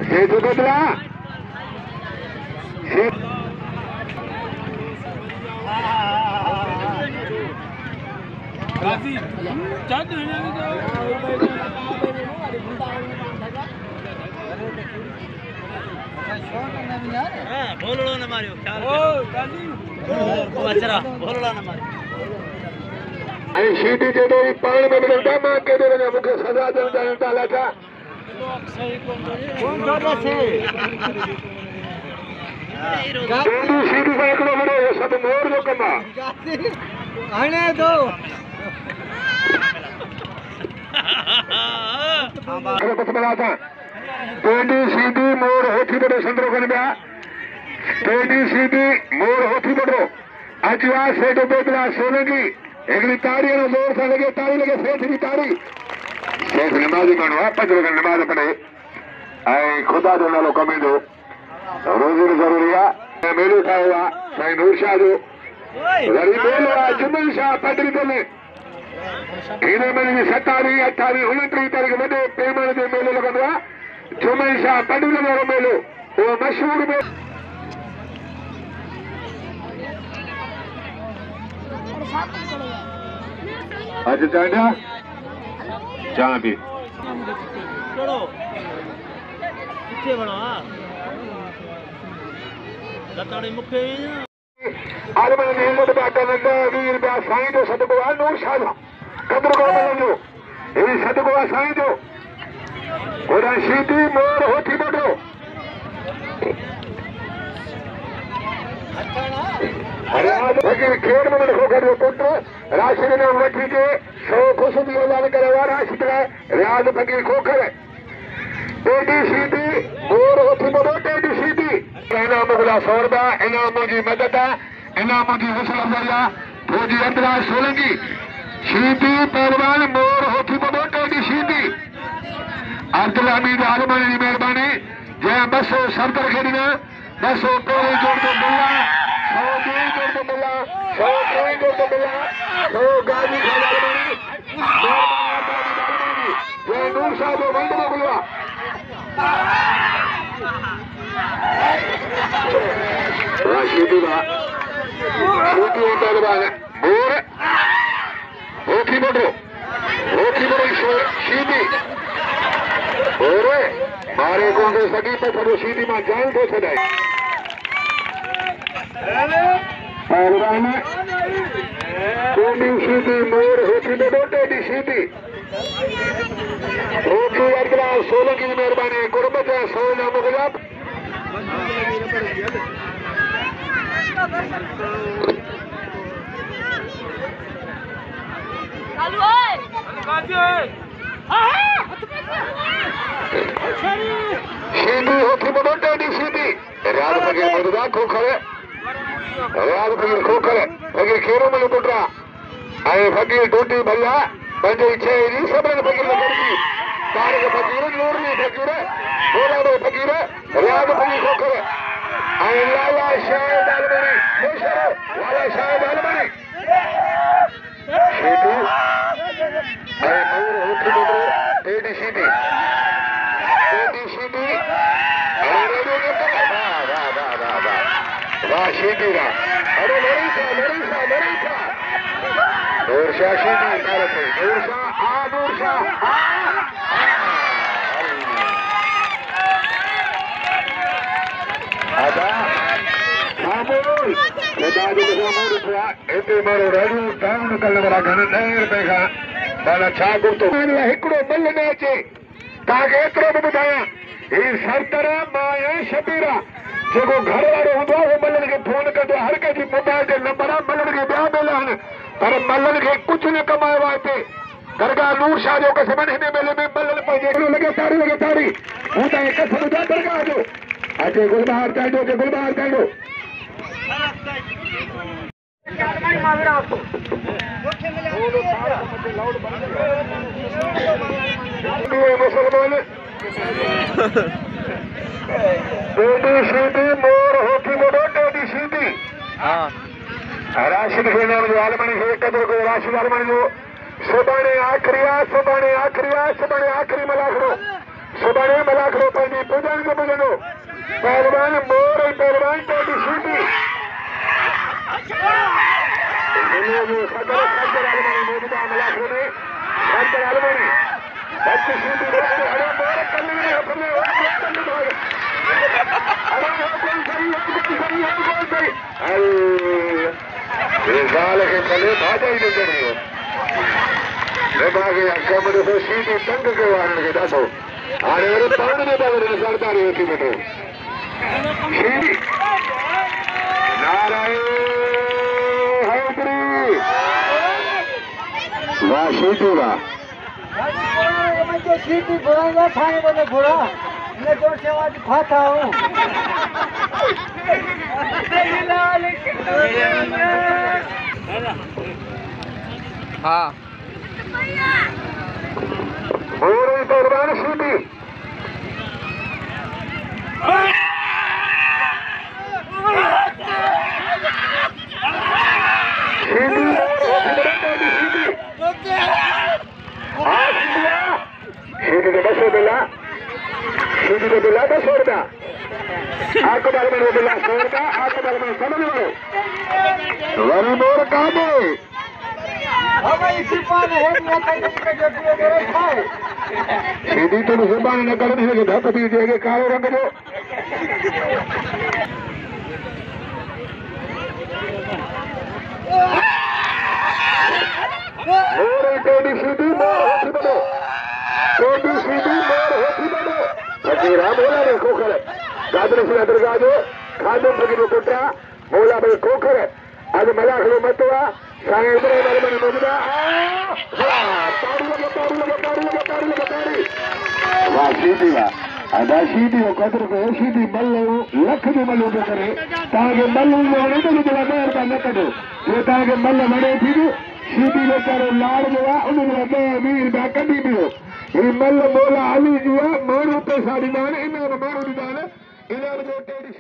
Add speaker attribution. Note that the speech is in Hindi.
Speaker 1: सेठू बदला
Speaker 2: बोलड़ो न मारियो ख्याल अचरा बोलड़ा न मारियो
Speaker 1: ऐं सीटी जे दो पाण में बदलदा मां के दे वञा मूंखे सजा ॾियण चाहिनि था लाठा सीटी सीटी सां हिकिड़ो वॾो सभु मोर जो कमु आहे
Speaker 3: हाणे दो
Speaker 1: टेडी सीधी मोर होठी बड़ो संदरो कनि पिया टेडी सीधी मोर होठी बड़ो अचु आहे सेठ बेदला सोलंकी हिकिड़ी ताड़ी जो ज़ोर सां लॻे ताड़ी लॻे सेठ जी ताड़ी सेठ नमाज़ी माण्हू आहे 5 वक़्त नमाज़ पढ़े ऐं ख़ुदा जो नालो कमाईंदो रोज़ी ज़रूरी आहे मेलो ठाहियो आहे साईं नूर शाह जो वरी मेलो आहे जुमन शाह पटरी में हिन महीने 27, 28, 29 तारीख़ वॾे पैमाने ते मेलो लॻंदो आहे जुमन शाह पटरी वारो मेलो उहो मशहूर में अॼु चांडा चां बि
Speaker 2: किथे वणो हा लताड़ी मुखे
Speaker 1: आलमन जी हिम्मत पिया कनि 10-20 रुपया साईं जो सदको आहे नूर शाह जो क़दुरु कोन मिलंदो हीउ सदको आहे साईं जो होॾां सीधी मोर होठी वॾो खेड़ में खोखर जो पुट राशिद ने वठी के 100 खुश भी ऐलान करे हुआ राशिद लाइ रियाज़ फकीर खोखर टेडी सीधी मोर होठी वॾो टेडी सीधी इनाम मुगला 100 रुपया इनाम मुंहिंजी मदद आहे इनाम मुंहिंजी हुस्न अफ़ज़ाई आहे फौजी अंदराज सोलंकी सीधी पहलवान मोर होठी वॾो टेडी सीधी अब्दुल हमीद आलमानी जी महिरबानी जंहिं 200 सरदर खे ॾिना 200 पहिरें जोड़ जो मिला 100 ॿिएं जोड़ जो मिला 100 टें जोड़ जो मिला 100 गाजी खान आलमानी जंहिं नूर शाह जो वंड मोकिलियो आहे राशिदी बा छोटी पहलवान मोर होठी वॾो सीधी मारे को सगी पे थोड़ो सीधी मां जान थो छॾाए पहलवान टेडी सीधी मोर होठी वॾो टेडी सीधी होठी अरगला सोलंकी जी महिरबानी गुरबत 100 जा मुगला सीधी होठी वॾो टेडी सीधी रियाज़ फकीर मददा खोखर रियाज़ फकीर खोखर फकीर खेरो मल पुटरा ऐं फकीर टूटी भैया पंहिंजी छह जी सभिनी फकीर गॾिजी तारिक फकीर नूरनी फकीर बोलाडो फकीर रियाज़ फकीर खोखर ऐं लाला शाहिद आलमनी मुशर लाला शाहिद आलमनी सीधी ऐं मोर होठी वॾो टेडी सीधी वाह सीधी रा अरे नूर शाह सीधी नूर शाह आजा बोल खुदा जो मोर उठा एते मारो रेडियो डाउन करण वारा घण 10 रुपए खां बाला छा गुर्तो हिकिड़ो बिल न अचे तव्हांखे एतिरो बि ॿुधायां हीउ सरतर मां ऐं शबीरा जेको घर वारो हूंदो आहे उहो मल्हन खे फोन कंदो आहे हर कंहिंजी मोबाइल ते नंबर आहे मल्हन खे ॿिया मेला आहिनि पर मल्हन खे कुझु न कमायो आहे हिते दरगाह नूर शाह जो कसम हिन मेले में मल्हन पंहिंजे लॻे ताड़ी हूं त कसम ॿुधा दरगाह जो अचे गुलबहार चाहींदो के गुलबहार चाहींदो मुसलमान टेडी सीधी मोर होठी वॾो टेडी सीधी राशिद खे नाम जो आलमणी खे क़दुरु कयो राशिद आलमणी जो सुभाणे आख़िरी आहे सुभाणे आख़िरी मलाखड़ो सुभाणे मलाखड़ो पंहिंजी पूजन खे पुॼंदो पहलवान मोर ऐं पहलवान टेडी सीटी दुनिया जो सदर आलमानी मौजूदा मलाखड़े में सदर आलमानी 25 सीटी अरे मोर कल्ली में अपने कल्ली भाग अरे गोल सही ये गाल के कले भाजा ही नहीं करियो दिमाग या कमरे से सीधी तंग के वारण के दासो अरे अरे पानी में बगड़े सरदारी होती बेटो सीधी नारायण हैदरी वाह सीधी वाह
Speaker 3: मुझे सीटी बुलाएगा खाने वाले बुरा मैं तो सेवा खाता हूँ हाँ
Speaker 1: मोर पहलवान सीधी सीधी के 200 बिला सीधी के बिला 200 रुपया आपको बारे में बिला 100 रुपया आपको बारे में समझ लो वरी मोर काबे सीधी तो जुबान न कर दी धप दीजिएगा काले रंग जो मोर टेडी सीधी मोर होती बनो टेडी सीधी मोर होती बनो फकीरा मोला रे खोखर गादरे से दरगाजो खादो फकीरो पुत्रा मोला भाई खोखर आज मलाखड़ो मतवा साईं इब्राहिम आलमनी मौजूदा ताड़ी वाह सीधी वाह अदा सीधी वो कदर को सीधी मल्लो लख जो मल्लो जो करे ताके मल्लो जो वणे तो जो मेहर का न कढो जो ताके मल्ल वणे थी सीधी वेचारो लाड़ जो आहे उन जो वीर बा कढी पियो ही मल्ल मोला हली जो आहे माण्हू पैसा ॾींदा आहिनि इन माण्हू ॾींदा आहिनि इन जो टेडी